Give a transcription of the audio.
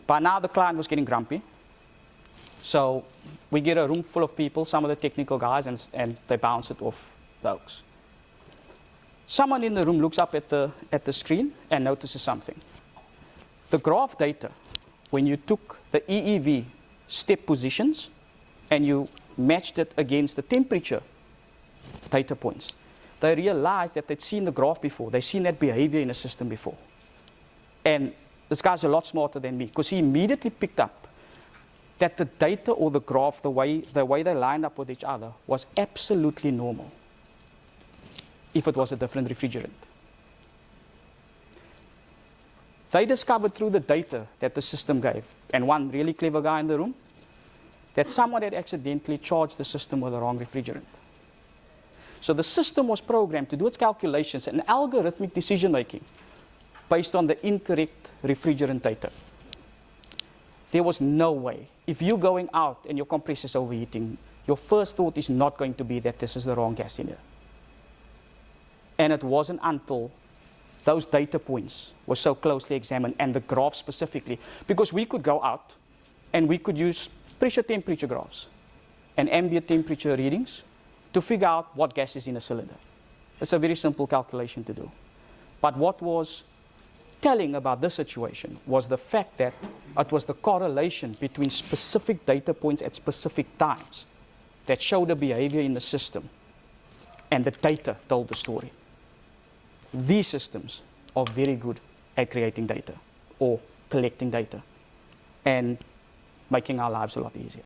By now the client was getting grumpy. So we get a room full of people, some of the technical guys, and they bounce it off the Oaks. Someone in the room looks up at the screen and notices something. The graph data, when you took the EEV step positions and you matched it against the temperature data points, they realized that they'd seen the graph before. They'd seen that behavior in a system before. And this guy's a lot smarter than me, because he immediately picked up that the data or the graph, the way they lined up with each other, was absolutely normal if it was a different refrigerant. They discovered through the data that the system gave, and one really clever guy in the room, that someone had accidentally charged the system with the wrong refrigerant. So the system was programmed to do its calculations and algorithmic decision making based on the incorrect refrigerant data. There was no way. If you're going out and your compressor is overheating, your first thought is not going to be that this is the wrong gas in here. And it wasn't until those data points were so closely examined, and the graph specifically, because we could go out and we could use pressure temperature graphs and ambient temperature readings to figure out what gas is in a cylinder. It's a very simple calculation to do. But what was telling about this situation was the fact that it was the correlation between specific data points at specific times that showed the behavior in the system, and the data told the story. These systems are very good at creating data or collecting data and making our lives a lot easier.